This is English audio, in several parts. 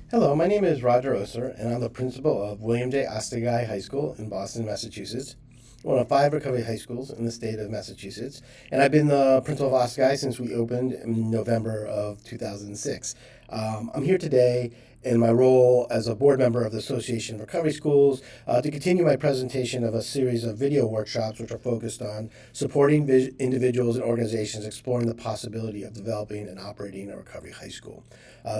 Hello, my name is Roger Oser, and I'm the principal of William J. Ostagai High School in Boston, Massachusetts, one of 5 recovery high schools in the state of Massachusetts. And I've been the principal of Ostagai since we opened in November of 2006. I'm here today in my role as a board member of the Association of Recovery Schools to continue my presentation of a series of video workshops which are focused on supporting individuals and organizations exploring the possibility of developing and operating a recovery high school.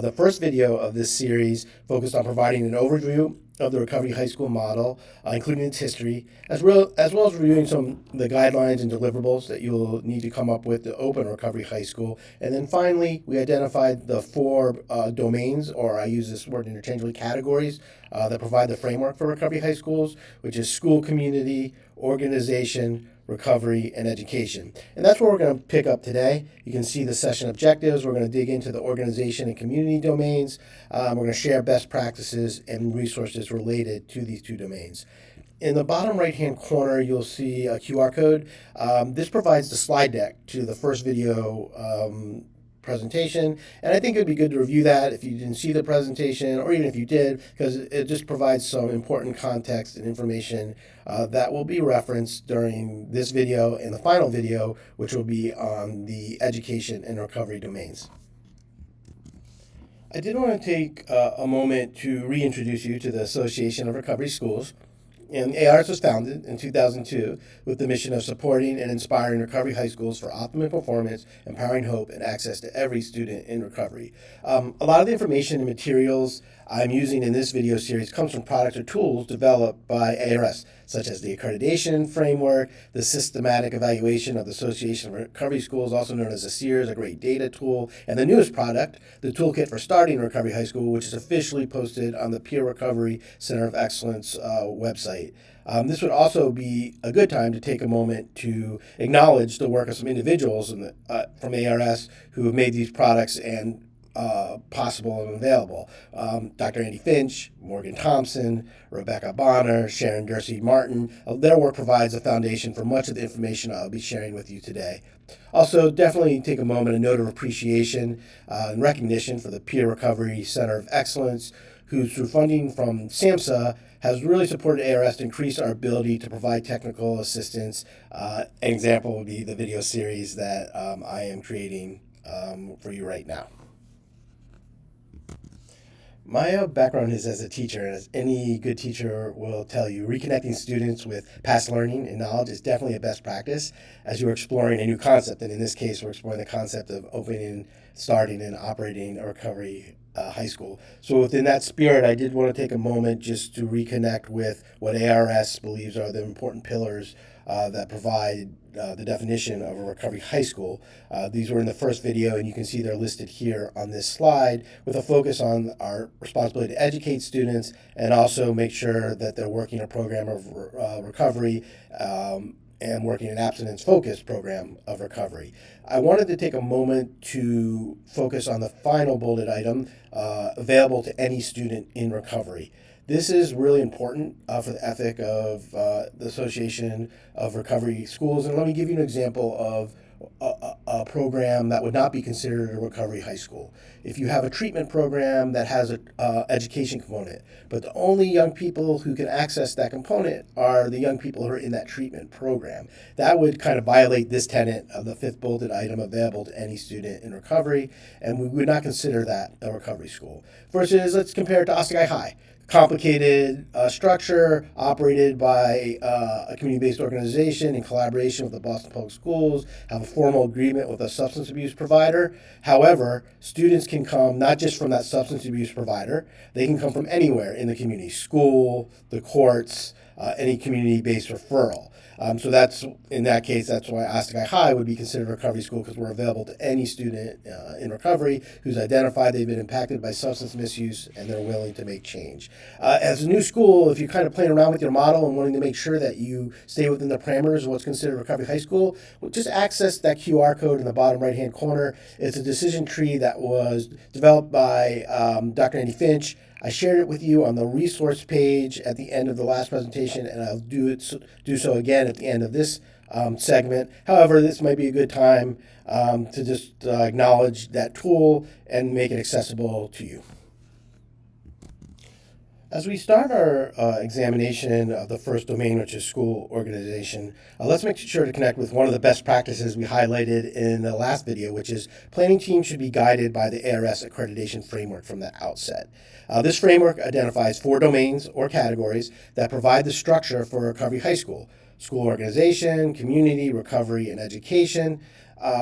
The first video of this series focused on providing an overview of the recovery high school model, including its history, as well as reviewing some of the guidelines and deliverables that you'll need to come up with to open a recovery high school. And then finally, we identified the 4 domains, or I use this word interchangeably, categories that provide the framework for recovery high schools, which is school community, organization, recovery, and education. And that's what we're going to pick up today. You can see the session objectives. We're going to dig into the organization and community domains. We're going to share best practices and resources related to these 2 domains. In the bottom right-hand corner, you'll see a QR code. This provides the slide deck to the first video presentation, and I think it would be good to review that if you didn't see the presentation, or even if you did, because it just provides some important context and information that will be referenced during this video and the final video, which will be on the education and recovery domains. I did want to take a moment to reintroduce you to the Association of Recovery Schools. And ARS was founded in 2002 with the mission of supporting and inspiring recovery high schools for optimum performance, empowering hope, and access to every student in recovery. A lot of the information and materials I'm using in this video series comes from products or tools developed by ARS, such as the accreditation framework, the systematic evaluation of the Association of Recovery Schools, also known as the SEERS, a great data tool, and the newest product, the Toolkit for Starting Recovery High School, which is officially posted on the Peer Recovery Center of Excellence website. This would also be a good time to take a moment to acknowledge the work of some individuals from ARS who have made these products and possible and available. Dr. Andy Finch, Morgan Thompson, Rebecca Bonner, Sharon Dursey Martin. Their work provides a foundation for much of the information I'll be sharing with you today. Also, definitely take a moment, a note of appreciation and recognition for the Peer Recovery Center of Excellence, who through funding from SAMHSA has really supported ARS to increase our ability to provide technical assistance. An example would be the video series that I am creating for you right now. My background is as a teacher, and as any good teacher will tell you, reconnecting students with past learning and knowledge is definitely a best practice as you're exploring a new concept. And in this case, we're exploring the concept of opening, starting, and operating a recovery high school. So within that spirit, I did want to take a moment just to reconnect with what ARS believes are the important pillars that provide the definition of a recovery high school. These were in the first video, and you can see they're listed here on this slide with a focus on our responsibility to educate students and also make sure that they're working a program of recovery and working an abstinence-focused program of recovery. I wanted to take a moment to focus on the final bullet item, available to any student in recovery. This is really important for the ethic of the Association of Recovery Schools. And let me give you an example of a program that would not be considered a recovery high school. If you have a treatment program that has an education component, but the only young people who can access that component are the young people who are in that treatment program, that would kind of violate this tenet of the fifth bulleted item, available to any student in recovery, and we would not consider that a recovery school. Versus, let's compare it to Ostagai High. Complicated structure operated by a community-based organization in collaboration with the Boston Public Schools, have a formal agreement with a substance abuse provider. However, students can come not just from that substance abuse provider, they can come from anywhere in the community, school, the courts, any community-based referral. So that's, in that case, that's why Ostagai High would be considered a recovery school, because we're available to any student in recovery who's identified they've been impacted by substance misuse and they're willing to make change. As a new school, if you're kind of playing around with your model and wanting to make sure that you stay within the parameters of what's considered a recovery high school, well, just access that QR code in the bottom right-hand corner. It's a decision tree that was developed by Dr. Andy Finch. I shared it with you on the resource page at the end of the last presentation, and I'll do so again at the end of this segment. However, this might be a good time to just acknowledge that tool and make it accessible to you. As we start our examination of the first domain, which is school organization, let's make sure to connect with one of the best practices we highlighted in the last video, which is planning teams should be guided by the ARS accreditation framework from the outset. This framework identifies 4 domains or categories that provide the structure for Recovery High School: school organization, community, recovery, and education.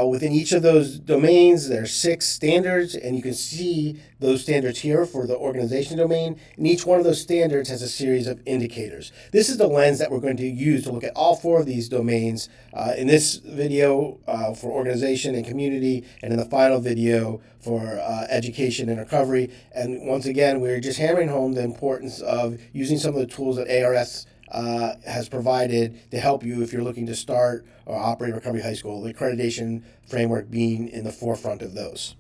Within each of those domains, there are 6 standards, and you can see those standards here for the organization domain. And each one of those standards has a series of indicators. This is the lens that we're going to use to look at all 4 of these domains in this video for organization and community, and in the final video for education and recovery. And once again, we're just hammering home the importance of using some of the tools that ARS has provided to help you if you're looking to start or operate Recovery High School, the accreditation framework being in the forefront of those.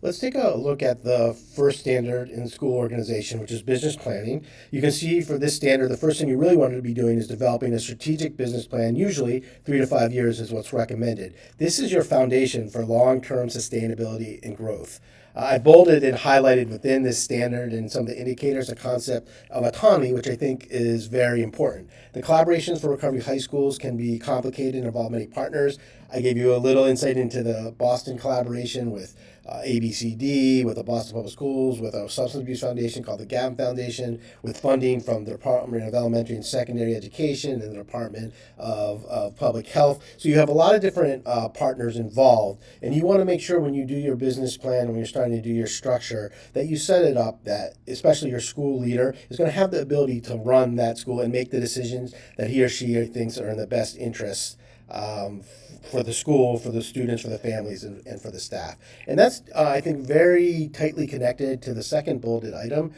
Let's take a look at the first standard in school organization, which is business planning. You can see for this standard, the first thing you really want to be doing is developing a strategic business plan. Usually 3 to 5 years is what's recommended. This is your foundation for long-term sustainability and growth. I bolded and highlighted within this standard and some of the indicators the concept of autonomy, which I think is very important. The collaborations for Recovery High Schools can be complicated and involve many partners. I gave you a little insight into the Boston collaboration with ABCD, with the Boston Public Schools, with a substance abuse foundation called the Gavin Foundation, with funding from the Department of Elementary and Secondary Education and the Department of Public Health. So you have a lot of different partners involved, and you want to make sure when you do your business plan, when you're starting to do your structure, that you set it up that especially your school leader is going to have the ability to run that school and make the decisions that he or she thinks are in the best interest for the school, for the students, for the families, and for the staff. And that's, I think, very tightly connected to the second bulleted item,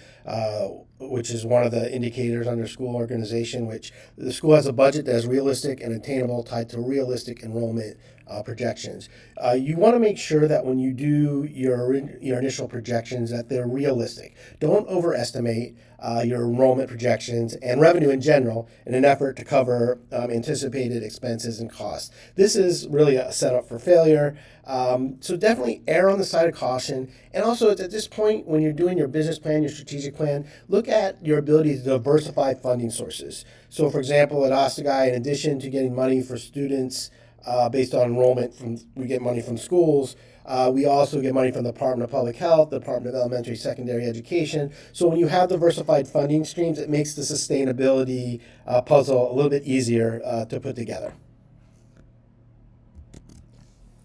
which is one of the indicators under school organization, which the school has a budget that is realistic and attainable, tied to realistic enrollment projections. You want to make sure that when you do your initial projections that they're realistic. Don't overestimate your enrollment projections and revenue in general in an effort to cover anticipated expenses and costs. This is really a setup for failure. So definitely err on the side of caution. And also at this point, when you're doing your business plan, your strategic plan, look at your ability to diversify funding sources. So for example, at Ostagai, in addition to getting money for students based on enrollment, we get money from schools. We also get money from the Department of Public Health, the Department of Elementary and Secondary Education. So when you have diversified funding streams, it makes the sustainability puzzle a little bit easier to put together.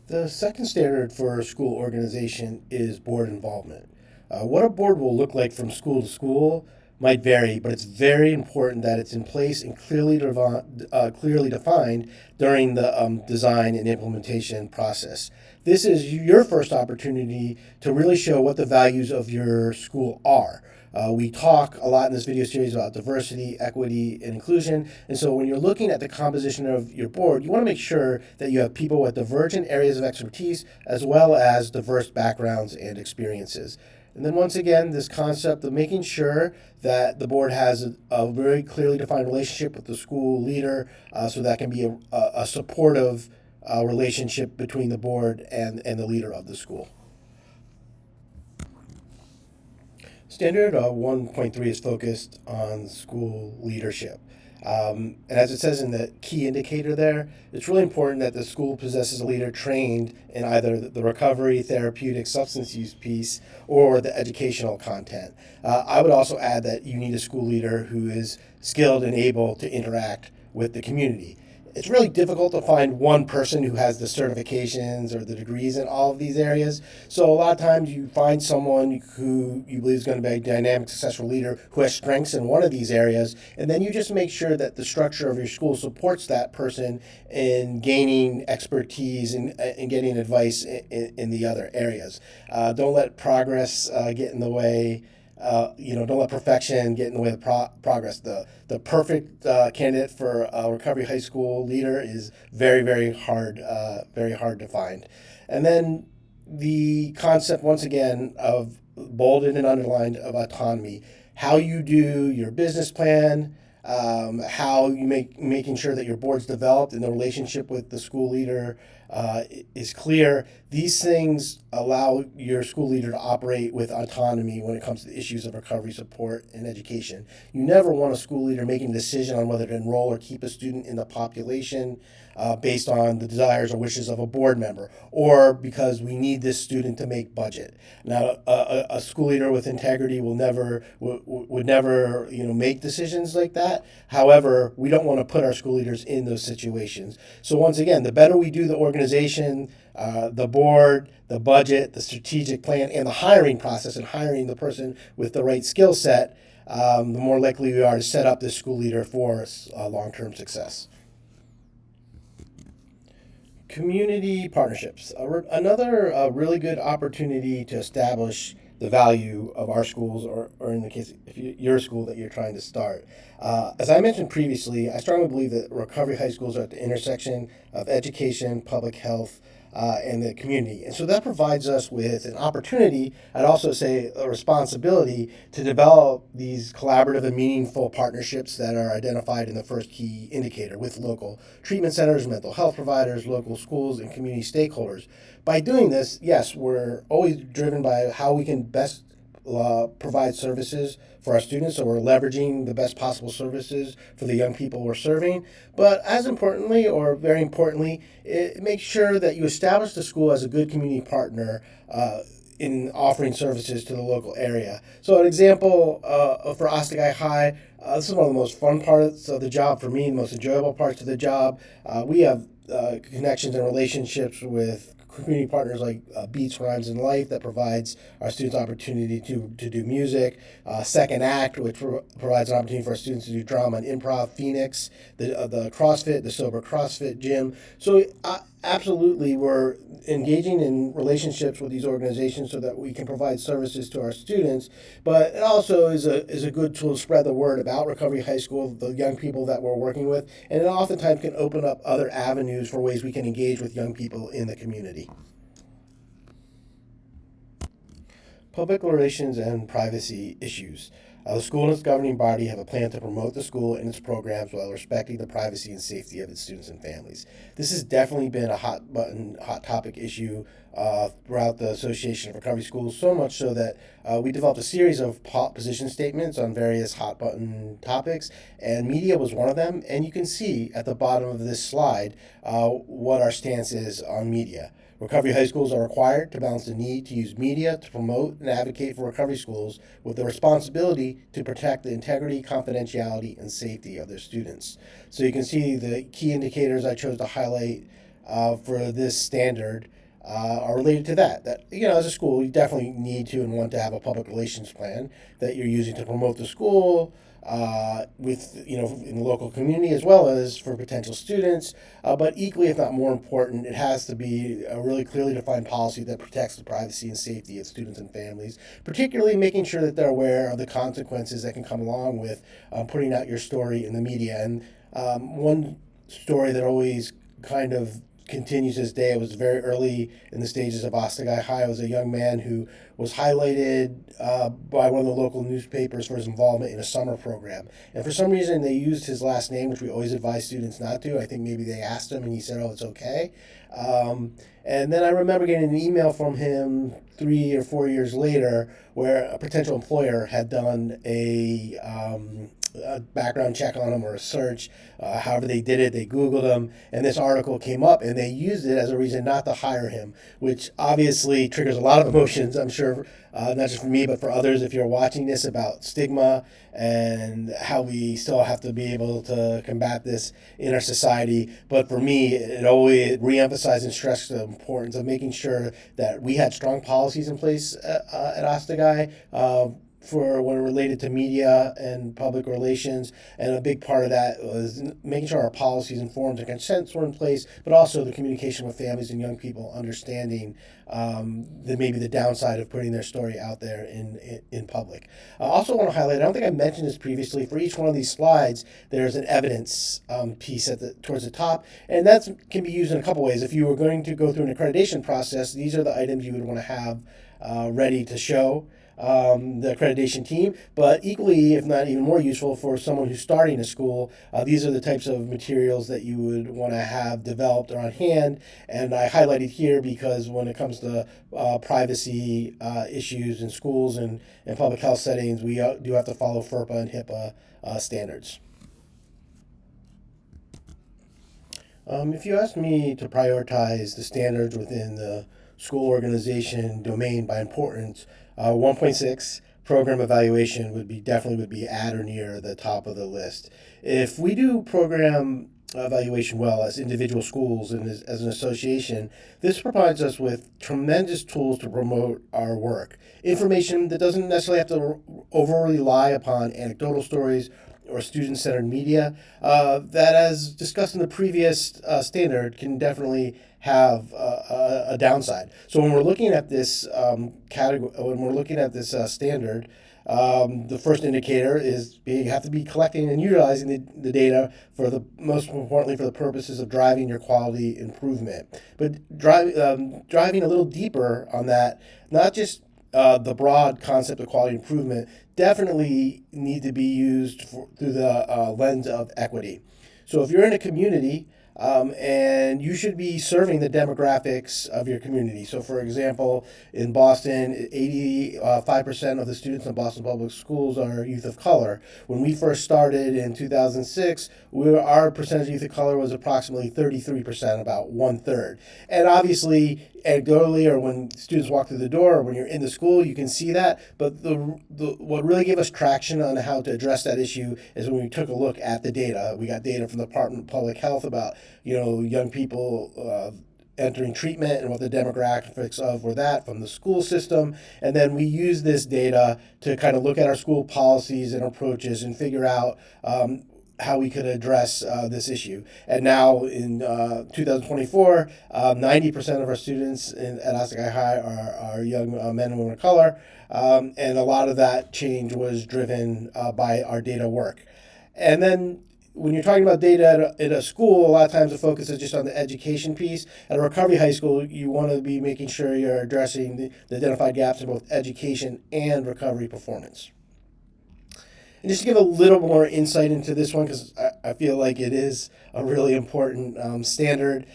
The second standard for school organization is board involvement. What a board will look like from school to school might vary, but it's very important that it's in place and clearly defined during the design and implementation process. This is your first opportunity to really show what the values of your school are. We talk a lot in this video series about diversity, equity, and inclusion. And so when you're looking at the composition of your board, you want to make sure that you have people with divergent areas of expertise as well as diverse backgrounds and experiences. And then once again, this concept of making sure that the board has a very clearly defined relationship with the school leader, so that can be a supportive relationship between the board and the leader of the school. Standard 1.3 is focused on school leadership. And as it says in the key indicator there, it's really important that the school possesses a leader trained in either the recovery, therapeutic, substance use piece or the educational content. I would also add that you need a school leader who is skilled and able to interact with the community. It's really difficult to find one person who has the certifications or the degrees in all of these areas. So a lot of times you find someone who you believe is going to be a dynamic, successful leader who has strengths in one of these areas, and then you just make sure that the structure of your school supports that person in gaining expertise and getting advice in the other areas. Don't let progress get in the way. Don't let perfection get in the way of progress. The perfect candidate for a Recovery High School leader is very, very hard to find. And then the concept, once again, of bolded and underlined of autonomy. How you do your business plan, how you making sure that your board's developed in the relationship with the school leader, is clear. These things allow your school leader to operate with autonomy when it comes to issues of recovery support and education. You never want a school leader making a decision on whether to enroll or keep a student in the population based on the desires or wishes of a board member, or because we need this student to make budget. Now, a school leader with integrity would never make decisions like that. However, we don't want to put our school leaders in those situations. So once again, the better we do the organization, the board, the budget, the strategic plan, and the hiring process, and hiring the person with the right skill set, the more likely we are to set up this school leader for long-term success. Community partnerships. Another really good opportunity to establish the value of our schools, or in the case, if you're a school that you're trying to start. As I mentioned previously, I strongly believe that recovery high schools are at the intersection of education, public health, and the community. And so that provides us with an opportunity, I'd also say a responsibility, to develop these collaborative and meaningful partnerships that are identified in the first key indicator with local treatment centers, mental health providers, local schools, and community stakeholders. By doing this, yes, we're always driven by how we can best provide services for our students, so we're leveraging the best possible services for the young people we're serving. But as importantly, or very importantly, it makes sure that you establish the school as a good community partner in offering services to the local area. So an example for Ostagai High, this is one of the most fun parts of the job for me, the most enjoyable parts of the job. We have connections and relationships with community partners like Beats, Rhymes, and Life that provides our students opportunity to do music. Second Act, which provides an opportunity for our students to do drama and improv. Phoenix, the CrossFit, the Sober CrossFit Gym. So absolutely, we're engaging in relationships with these organizations so that we can provide services to our students. But it also is a good tool to spread the word about Recovery High School, the young people that we're working with, and it oftentimes can open up other avenues for ways we can engage with young people in the community. Public relations and privacy issues. The school and its governing body have a plan to promote the school and its programs while respecting the privacy and safety of its students and families. This has definitely been a hot topic issue throughout the Association of Recovery Schools, so much so that we developed a series of position statements on various hot button topics, and media was one of them. And you can see at the bottom of this slide what our stance is on media. Recovery high schools are required to balance the need to use media to promote and advocate for recovery schools with the responsibility to protect the integrity, confidentiality, and safety of their students. So you can see the key indicators I chose to highlight for this standard are related to that. That, as a school, you definitely need to and want to have a public relations plan that you're using to promote the school, with in the local community as well as for potential students. But equally, if not more important, it has to be a really clearly defined policy that protects the privacy and safety of students and families, particularly making sure that they're aware of the consequences that can come along with putting out your story in the media. And one story that always kind of continues to this day. It was very early in the stages of Ostagai High. It was a young man who was highlighted by one of the local newspapers for his involvement in a summer program. And for some reason, they used his last name, which we always advise students not to. I think maybe they asked him, and he said, "Oh, it's okay." And then I remember getting an email from him 3 or 4 years later where a potential employer had done a background check on him or a search. However they did it, they Googled him, and this article came up, and they used it as a reason not to hire him, which obviously triggers a lot of emotions, I'm sure, not just for me, but for others if you're watching this, about stigma and how we still have to be able to combat this in our society. But for me, it always reemphasized and stressed the importance of making sure that we had strong policies in place at Ostagai for when related to media and public relations. And a big part of that was making sure our policies and forms and consents were in place, but also the communication with families and young people, understanding maybe the downside of putting their story out there in public. I also want to highlight, I don't think I mentioned this previously, for each one of these slides, there's an evidence piece towards the top, and that can be used in a couple ways. If you were going to go through an accreditation process, these are the items you would want to have ready to show. the accreditation team, but equally, if not even more useful, for someone who's starting a school, these are the types of materials that you would want to have developed or on hand. And I highlighted here because when it comes to privacy issues in schools and public health settings, we do have to follow FERPA and HIPAA standards. If you ask me to prioritize the standards within the school organization domain by importance, 1.6 program evaluation would be at or near the top of the list. If we do program evaluation well as individual schools and as an association, this provides us with tremendous tools to promote our work. Information that doesn't necessarily have to overly rely upon anecdotal stories or student-centered media, that, as discussed in the previous standard, can definitely have a downside. So when we're looking at this standard, the first indicator is you have to be collecting and utilizing the data for the most importantly for the purposes of driving your quality improvement. But driving a little deeper on that, not just the broad concept of quality improvement, definitely need to be used through the lens of equity. So if you're in a community and you should be serving the demographics of your community. So, for example, in Boston, 85% of the students in Boston Public Schools are youth of color. When we first started in 2006, our percentage of youth of color was approximately 33%, about 1/3. And obviously, anecdotally, or when students walk through the door, or when you're in the school, you can see that. But what really gave us traction on how to address that issue is when we took a look at the data. We got data from the Department of Public Health about young people entering treatment and what the demographics of were that from the school system. And then we use this data to kind of look at our school policies and approaches and figure out how we could address this issue. And now in 2024, 90% of our students at Ossipee High are young men and women of color. And a lot of that change was driven by our data work. And then when you're talking about data at a school, a lot of times the focus is just on the education piece. At a recovery high school, you want to be making sure you're addressing the identified gaps in both education and recovery performance. And just to give a little more insight into this one, because I feel like it is a really important standard.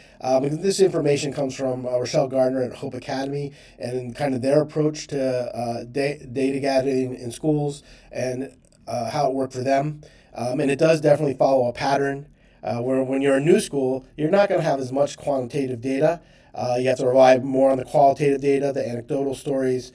This information comes from Rochelle Gardner at Hope Academy and kind of their approach to data gathering in schools and how it worked for them. And it does definitely follow a pattern where when you're a new school, you're not going to have as much quantitative data. You have to rely more on the qualitative data, the anecdotal stories,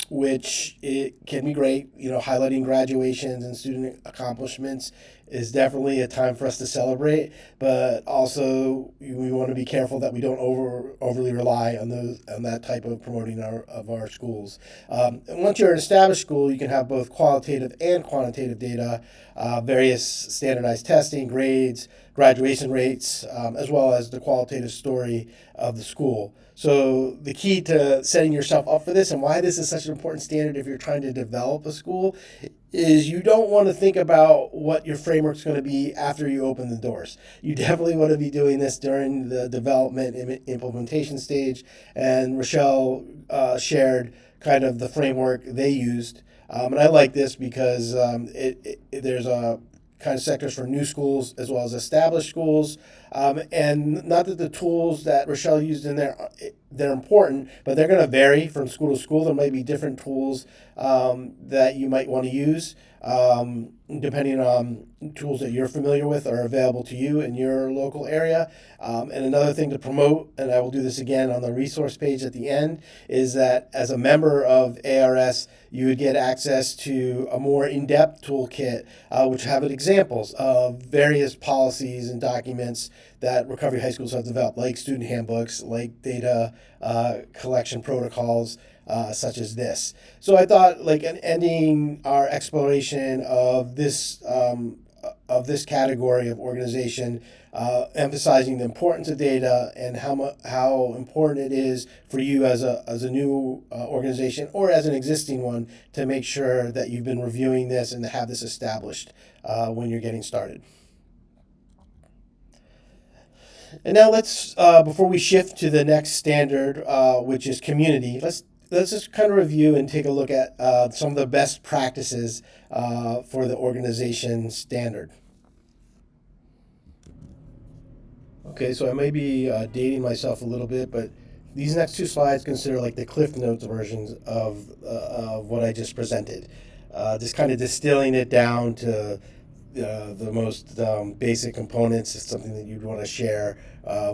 which it can be great. Highlighting graduations and student accomplishments is definitely a time for us to celebrate, but also we want to be careful that we don't overly rely on that type of promoting our schools. And once you're an established school, you can have both qualitative and quantitative data, various standardized testing, grades, graduation rates, as well as the qualitative story of the school. So the key to setting yourself up for this and why this is such an important standard if you're trying to develop a school is you don't want to think about what your framework's going to be after you open the doors. You definitely want to be doing this during the development and implementation stage. And Rochelle shared kind of the framework they used. And I like this because there's a kind of sectors for new schools as well as established schools. And not that the tools that Rochelle used in there, they're important, but they're going to vary from school to school. There might be different tools that you might want to use depending on tools that you're familiar with are available to you in your local area. And another thing to promote, and I will do this again on the resource page at the end, is that as a member of ARS, you would get access to a more in-depth toolkit, which have examples of various policies and documents that recovery high schools have developed, like student handbooks, like data collection protocols, such as this. So I thought, ending our exploration of this category of organization, emphasizing the importance of data and how important it is for you as a new organization or as an existing one to make sure that you've been reviewing this and have this established when you're getting started. And now let's, before we shift to the next standard, which is community, let's let's just kind of review and take a look at some of the best practices for the organization standard. Okay, so I may be dating myself a little bit, but these next two slides consider like the Cliff Notes versions of what I just presented. Just kind of distilling it down to the most basic components. It's something that you'd want to share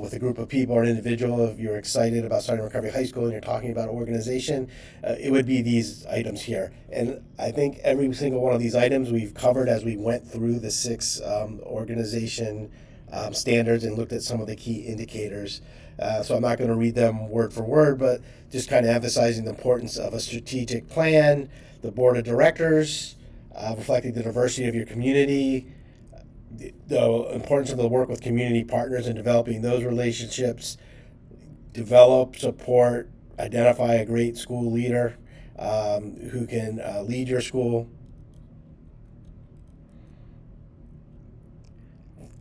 with a group of people or an individual. If you're excited about starting Recovery High School and you're talking about organization, it would be these items here. And I think every single one of these items we've covered as we went through the six organization standards and looked at some of the key indicators. So I'm not going to read them word for word, but just kind of emphasizing the importance of a strategic plan, the board of directors, reflecting the diversity of your community, the importance of the work with community partners and developing those relationships, develop, support, identify a great school leader who can lead your school.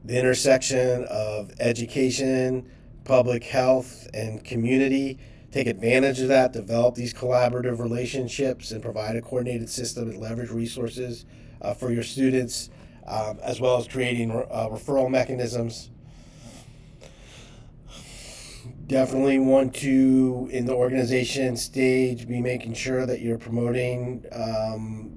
The intersection of education, public health, and community. Take advantage of that, develop these collaborative relationships, and provide a coordinated system and leverage resources for your students, as well as creating referral mechanisms. Definitely want to, in the organization stage, be making sure that you're promoting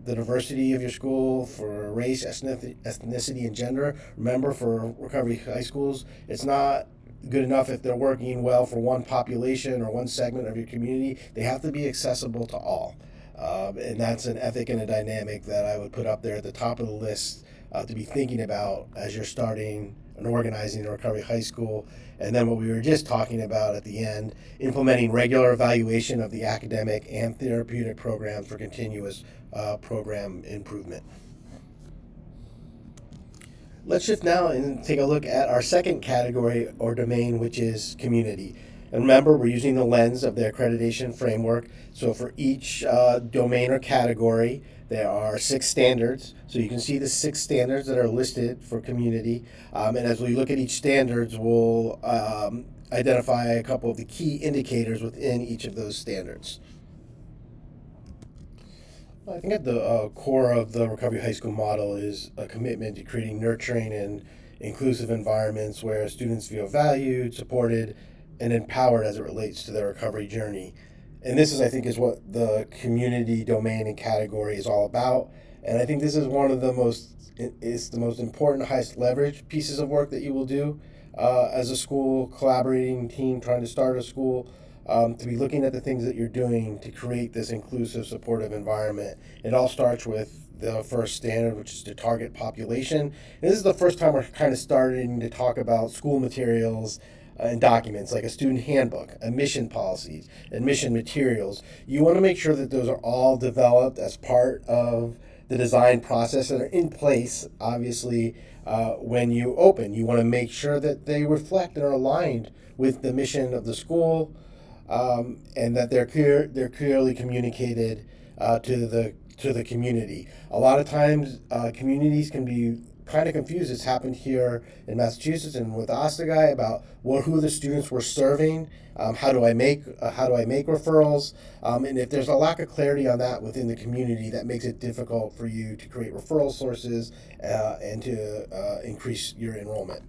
the diversity of your school for race, ethnicity, and gender. Remember, for Recovery High Schools, it's not good enough if they're working well for one population or one segment of your community. They have to be accessible to all. And that's an ethic and a dynamic that I would put up there at the top of the list to be thinking about as you're starting and organizing a Recovery High School. And then what we were just talking about at the end, implementing regular evaluation of the academic and therapeutic programs for continuous program improvement. Let's shift now and take a look at our second category or domain, which is community. And remember, we're using the lens of the accreditation framework. So for each domain or category, there are 6 standards. So you can see the 6 standards that are listed for community. And as we look at each standards, we'll identify a couple of the key indicators within each of those standards. I think at the core of the Recovery High School model is a commitment to creating nurturing and inclusive environments where students feel valued, supported, and empowered as it relates to their recovery journey. And this is, I think, is what the community domain and category is all about. And I think this is one of the most important, highest leverage pieces of work that you will do as a school collaborating team trying to start a school. To be looking at the things that you're doing to create this inclusive, supportive environment. It all starts with the first standard, which is to target population. And this is the first time we're kind of starting to talk about school materials and documents like a student handbook, admission policies, admission materials. You want to make sure that those are all developed as part of the design process and are in place, obviously, when you open. You want to make sure that they reflect and are aligned with the mission of the school, and that they're clearly communicated to the community. A lot of times, communities can be kind of confused. It's happened here in Massachusetts and with Ostagai about who the students were serving. How do I make referrals? And if there's a lack of clarity on that within the community, that makes it difficult for you to create referral sources and to increase your enrollment.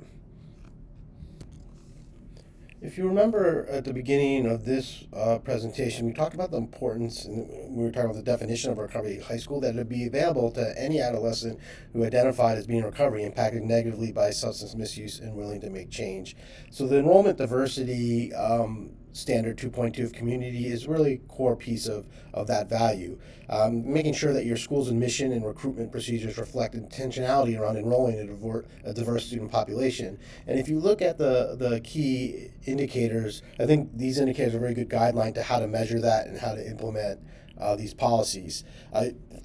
If you remember at the beginning of this presentation, we talked about the importance, and we were talking about the definition of recovery high school, that it would be available to any adolescent who identified as being in recovery, impacted negatively by substance misuse, and willing to make change. So the enrollment diversity standard 2.2 of community is really a core piece of that value. Making sure that your school's admission and recruitment procedures reflect intentionality around enrolling a diverse student population. And if you look at the key indicators, I think these indicators are a very good guideline to how to measure that and how to implement these policies.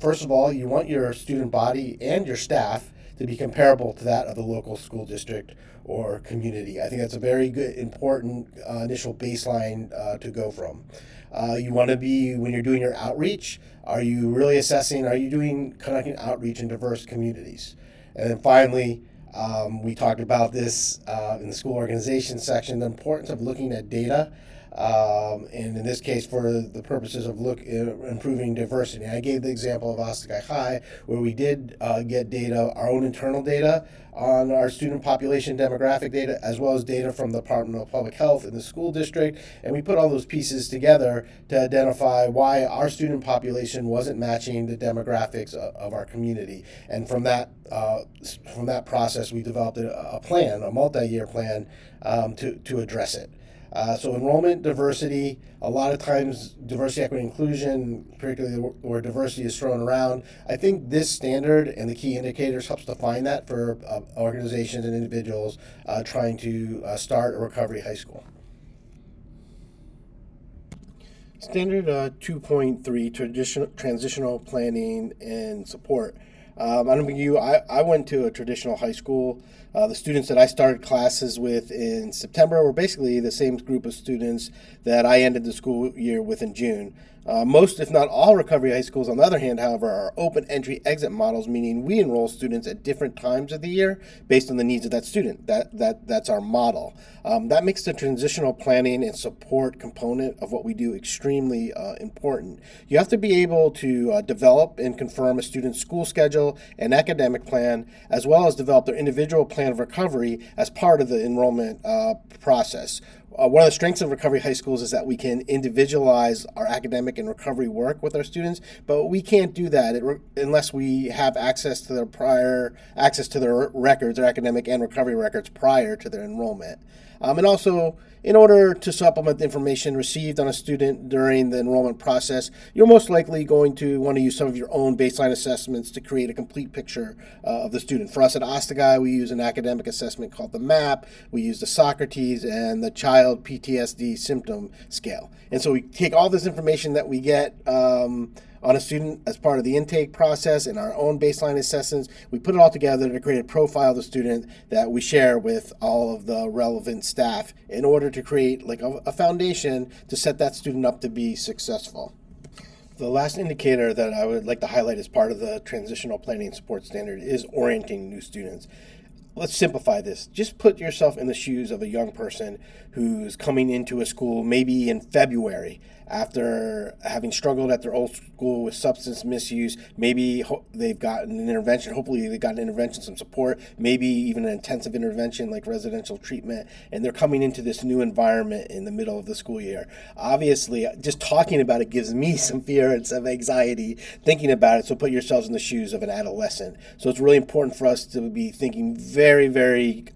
First of all, you want your student body and your staff to be comparable to that of the local school district or community. I think that's a very good, important initial baseline to go from. You want to be, when you're doing your outreach, are you really assessing, are you conducting outreach in diverse communities? And then finally, we talked about this in the school organization section, the importance of looking at data and in this case, for the purposes of improving diversity. I gave the example of Ostagai High, where we did get data, our own internal data on our student population demographic data, as well as data from the Department of Public Health in the school district, and we put all those pieces together to identify why our student population wasn't matching the demographics of our community. And from that process, we developed a plan, a multi-year plan, to address it. So enrollment, diversity, a lot of times diversity, equity, inclusion, particularly where diversity is thrown around. I think this standard and the key indicators helps define that for organizations and individuals trying to start a recovery high school. Standard 2.3, transitional planning and support. I don't know you. I went to a traditional high school. The students that I started classes with in September were basically the same group of students that I ended the school year with in June. Most, if not all, recovery high schools, on the other hand, however, are open entry exit models, meaning we enroll students at different times of the year based on the needs of that student. That's our model. That makes the transitional planning and support component of what we do extremely important. You have to be able to develop and confirm a student's school schedule and academic plan, as well as develop their individual plan of recovery as part of the enrollment process. One of the strengths of recovery high schools is that we can individualize our academic and recovery work with our students, but we can't do that unless we have access to their records, their academic and recovery records prior to their enrollment. And also, in order to supplement the information received on a student during the enrollment process, you're most likely going to want to use some of your own baseline assessments to create a complete picture of the student. For us at Ostagai, we use an academic assessment called the MAP. We use the Socrates and the Child PTSD Symptom Scale. And so we take all this information that we get on a student as part of the intake process and our own baseline assessments. We put it all together to create a profile of the student that we share with all of the relevant staff in order to create like a foundation to set that student up to be successful. The last indicator that I would like to highlight as part of the transitional planning and support standard is orienting new students. Let's simplify this. Just put yourself in the shoes of a young person who's coming into a school maybe in February after having struggled at their old school with substance misuse. Maybe they've gotten an intervention. Hopefully they've gotten an intervention, some support, maybe even an intensive intervention like residential treatment, and they're coming into this new environment in the middle of the school year. Obviously, just talking about it gives me some fear and some anxiety thinking about it, so put yourselves in the shoes of an adolescent. So it's really important for us to be thinking very, very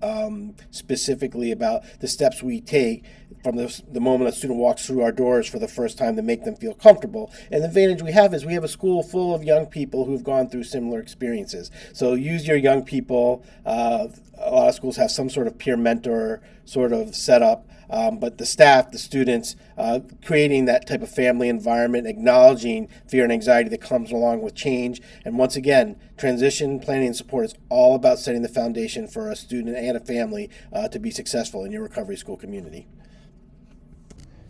specifically about the steps we take from the moment a student walks through our doors for the first time to make them feel comfortable. And the advantage we have is we have a school full of young people who've gone through similar experiences. So use your young people. A lot of schools have some sort of peer mentor sort of setup. But the staff, the students, creating that type of family environment, acknowledging fear and anxiety that comes along with change. And once again, transition planning and support is all about setting the foundation for a student and a family to be successful in your recovery school community.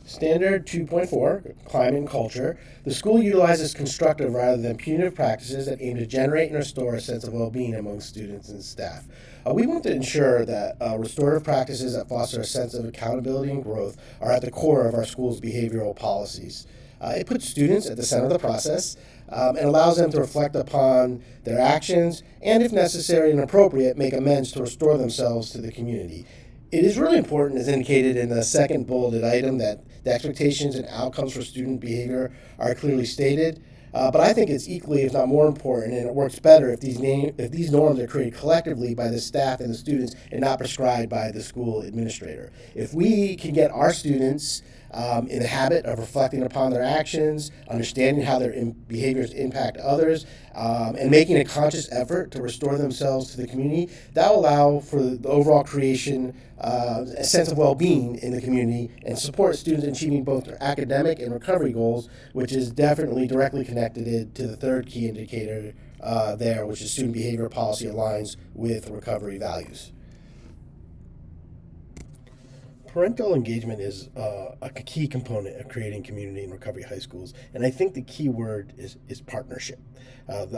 Standard 2.4, climate and culture. The school utilizes constructive rather than punitive practices that aim to generate and restore a sense of well-being among students and staff. We want to ensure that restorative practices that foster a sense of accountability and growth are at the core of our school's behavioral policies. It puts students at the center of the process and allows them to reflect upon their actions and, if necessary and appropriate, make amends to restore themselves to the community. It is really important, as indicated in the second bulleted item, that the expectations and outcomes for student behavior are clearly stated. But I think it's equally, if not more important, and it works better if these norms are created collectively by the staff and the students and not prescribed by the school administrator. If we can get our students in the habit of reflecting upon their actions, understanding how their behaviors impact others, and making a conscious effort to restore themselves to the community, that will allow for the overall creation a sense of well-being in the community and support students in achieving both their academic and recovery goals, which is definitely directly connected to the third key indicator there, which is student behavior policy aligns with recovery values. Parental engagement is a key component of creating community and recovery high schools, and I think the key word is partnership.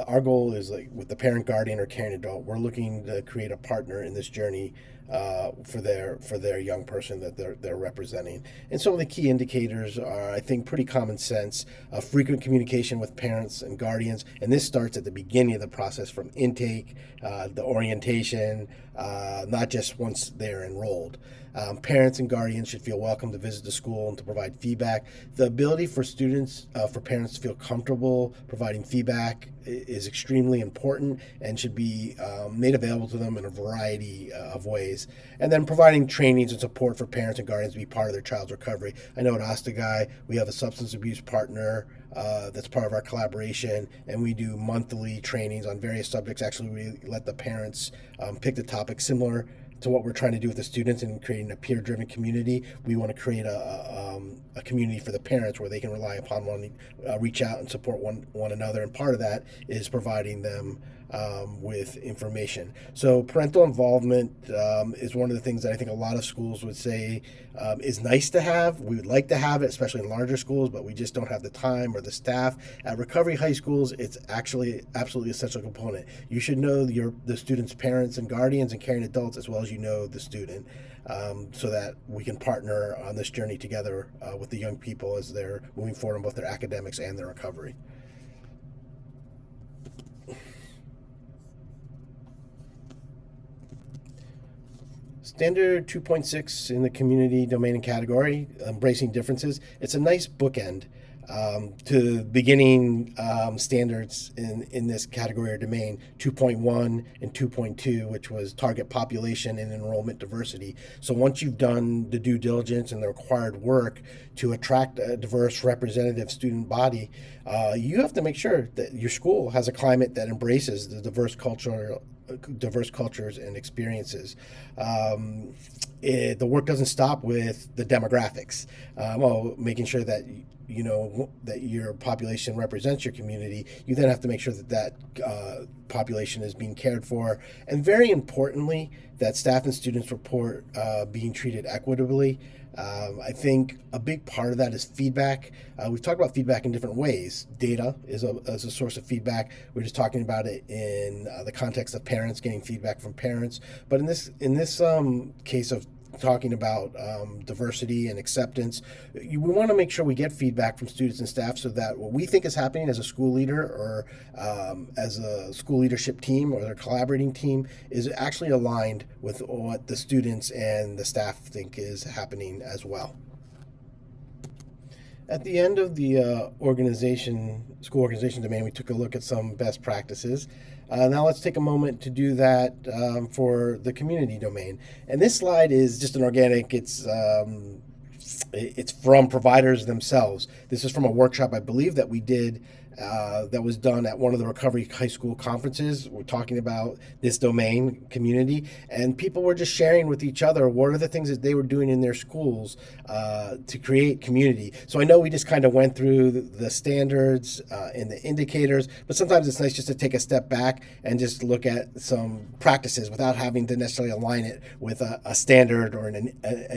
Our goal is, like with the parent, guardian, or caring adult, we're looking to create a partner in this journey for their young person that they're representing. And some of the key indicators are, I think, pretty common sense. Frequent communication with parents and guardians, and this starts at the beginning of the process from intake, the orientation, not just once they're enrolled. Parents and guardians should feel welcome to visit the school and to provide feedback. The ability for students, for parents to feel comfortable providing feedback is extremely important and should be made available to them in a variety of ways. And then providing trainings and support for parents and guardians to be part of their child's recovery. I know at Ostagai, we have a substance abuse partner that's part of our collaboration, and we do monthly trainings on various subjects. Actually, we let the parents pick the topic similar to what we're trying to do with the students and creating a peer-driven community. We want to create a community for the parents where they can rely upon reach out and support one another. And part of that is providing them with information. So parental involvement is one of the things that I think a lot of schools would say is nice to have. We would like to have it, especially in larger schools, but we just don't have the time or the staff. At Recovery High Schools, it's actually absolutely essential component. You should know the student's parents and guardians and caring adults as well as you know the student, so that we can partner on this journey together with the young people as they're moving forward on both their academics and their recovery. Standard 2.6 in the community domain and category, embracing differences. It's a nice bookend to beginning standards in this category or domain, 2.1 and 2.2, which was target population and enrollment diversity. So once you've done the due diligence and the required work to attract a diverse representative student body, you have to make sure that your school has a climate that embraces the diverse cultures and experiences. The work doesn't stop with the demographics. Making sure that you know that your population represents your community. You then have to make sure that population is being cared for, and very importantly, that staff and students report being treated equitably. I think a big part of that is feedback. We've talked about feedback in different ways. Data is a source of feedback. We're just talking about it in the context of parents getting feedback from parents. But in this case of talking about diversity and acceptance, we want to make sure we get feedback from students and staff so that what we think is happening as a school leader or as a school leadership team or their collaborating team is actually aligned with what the students and the staff think is happening as well. At the end of the school organization domain, we took a look at some best practices. Now let's take a moment to do that for the community domain. And this slide is just an organic, it's from providers themselves. This is from a workshop, I believe, that we did that was done at one of the Recovery High School conferences. We're talking about this domain community, and people were just sharing with each other what are the things that they were doing in their schools to create community. So I know we just kind of went through the standards and the indicators, but sometimes it's nice just to take a step back and just look at some practices without having to necessarily align it with a standard or an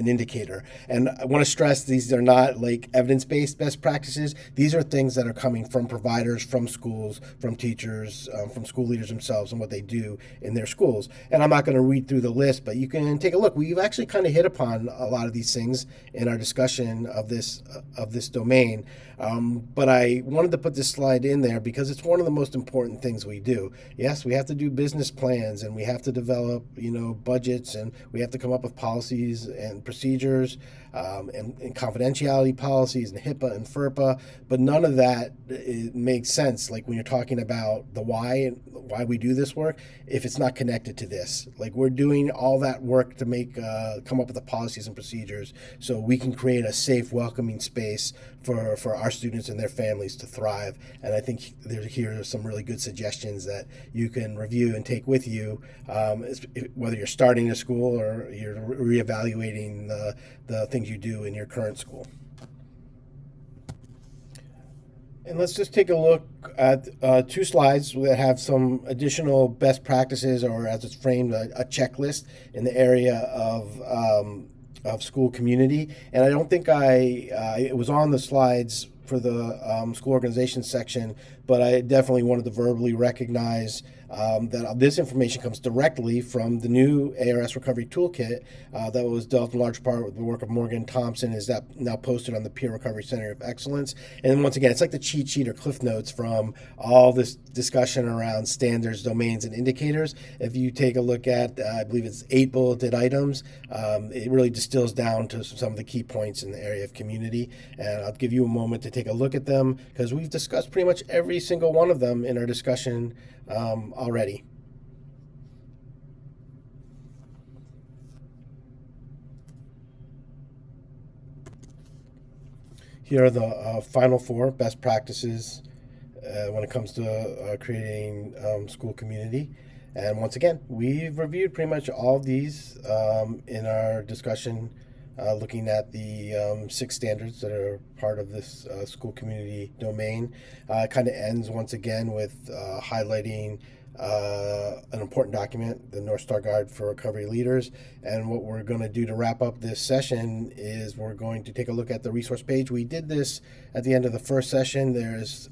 indicator. And I want to stress these are not like evidence-based best practices. These are things that are coming from providers, from schools, from teachers, from school leaders themselves and what they do in their schools. And I'm not going to read through the list, but you can take a look. We've actually kind of hit upon a lot of these things in our discussion of this domain. But I wanted to put this slide in there because it's one of the most important things we do. Yes, we have to do business plans and we have to develop, budgets, and we have to come up with policies and procedures and confidentiality policies and HIPAA and FERPA, but none of that makes sense. Like when you're talking about the why and why we do this work, if it's not connected to this, like we're doing all that work to come up with the policies and procedures so we can create a safe, welcoming space for our students and their families to thrive. And I think here are some really good suggestions that you can review and take with you, whether you're starting a school or you're reevaluating the things you do in your current school. And let's just take a look at two slides that have some additional best practices, or as it's framed, a checklist in the area of school community. And I don't think it was on the slides for the school organization section, but I definitely wanted to verbally recognize that this information comes directly from the new ARS Recovery Toolkit that was developed in large part with the work of Morgan Thompson, is that now posted on the Peer Recovery Center of Excellence. And once again, it's like the cheat sheet or cliff notes from all this discussion around standards, domains, and indicators. If you take a look at, I believe it's 8 bulleted items, it really distills down to some of the key points in the area of community. And I'll give you a moment to take a look at them because we've discussed pretty much every single one of them in our discussion already. Here are the final 4 best practices when it comes to creating school community. And once again, we've reviewed pretty much all of these in our discussion, looking at the 6 standards that are part of this school community domain. It kind of ends once again with highlighting an important document, the North Star Guide for Recovery Leaders. And what we're going to do to wrap up this session is we're going to take a look at the resource page. We did this at the end of the first session. There's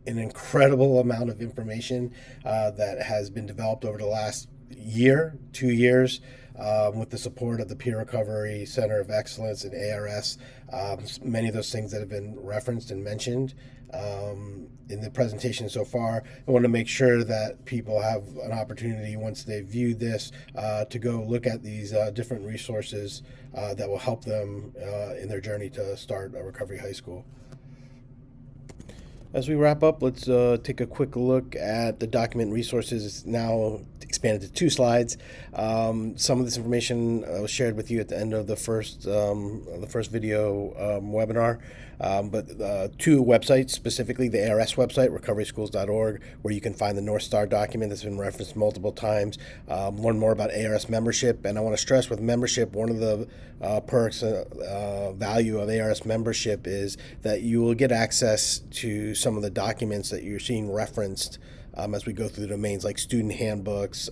an incredible amount of information that has been developed over the last year, 2 years, with the support of the Peer Recovery Center of Excellence and ARS. Many of those things that have been referenced and mentioned in the presentation so far. I want to make sure that people have an opportunity, once they've viewed this, to go look at these different resources that will help them in their journey to start a Recovery High School. As we wrap up, let's take a quick look at the document resources. It's now expanded to 2 slides. Some of this information was shared with you at the end of the first video webinar. But 2 websites, specifically the ARS website, recoveryschools.org, where you can find the North Star document that's been referenced multiple times, learn more about ARS membership. And I want to stress with membership, one of the perks, value of ARS membership is that you will get access to some of the documents that you're seeing referenced as we go through the domains, like student handbooks,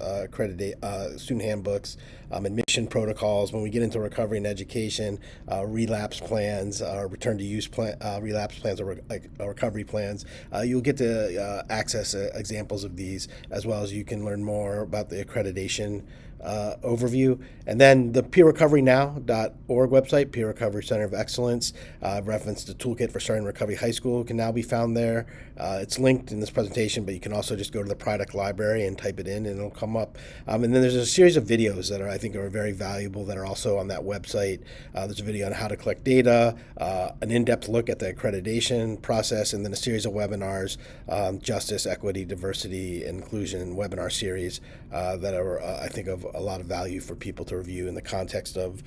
admission protocols. When we get into recovery and education, relapse plans, return to use relapse plans, or recovery plans, you'll get to access examples of these, as well as you can learn more about the accreditation overview. And then the peerrecoverynow.org website, Peer Recovery Center of Excellence, referenced the toolkit for starting Recovery High School, can now be found there. It's linked in this presentation, but you can also just go to the product library and type it in and it'll come up. And then there's a series of videos that I think are very valuable that are also on that website. There's a video on how to collect data, an in-depth look at the accreditation process, and then a series of webinars, justice, equity, diversity, and inclusion webinar series that are, I think, of a lot of value for people to review in the context of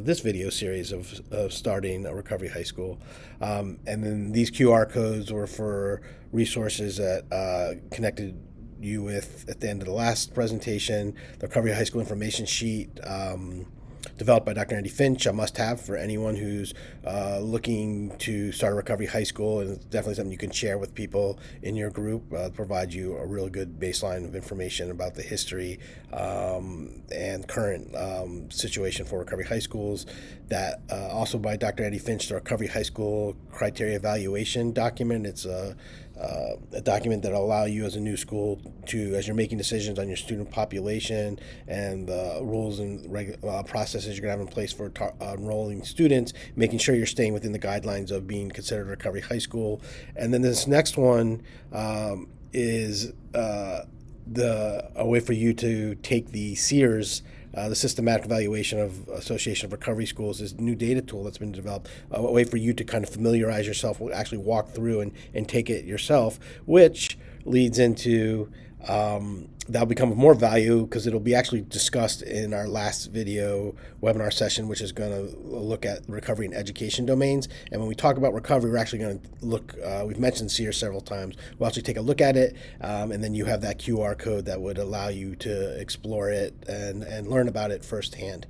this video series of starting a Recovery High School. And then these QR codes were for resources that connected you with at the end of the last presentation, the Recovery High School information sheet, developed by Dr. Andy Finch, a must-have for anyone who's looking to start a Recovery High School, and it's definitely something you can share with people in your group, provide you a really good baseline of information about the history and current situation for Recovery High Schools. That also by Dr. Andy Finch, the Recovery High School Criteria Evaluation document. It's a document that will allow you as a new school to, as you're making decisions on your student population and the rules and processes you're going to have in place for enrolling students, making sure you're staying within the guidelines of being considered a Recovery High School. And then this next one is a way for you to take the SEERS, the Systematic Evaluation of Association of Recovery Schools, this new data tool that's been developed, a way for you to kind of familiarize yourself, actually walk through and take it yourself, which leads into that'll become of more value because it'll be actually discussed in our last video webinar session, which is going to look at recovery and education domains. And when we talk about recovery, we're actually going to look, we've mentioned SEER several times, we'll actually take a look at it, and then you have that QR code that would allow you to explore it and learn about it firsthand.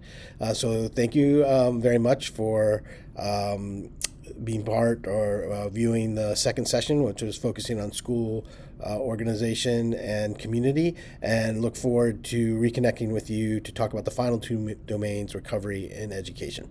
So thank you very much for being part or viewing the second session, which was focusing on school organization and community, and look forward to reconnecting with you to talk about the final 2 domains, recovery and education.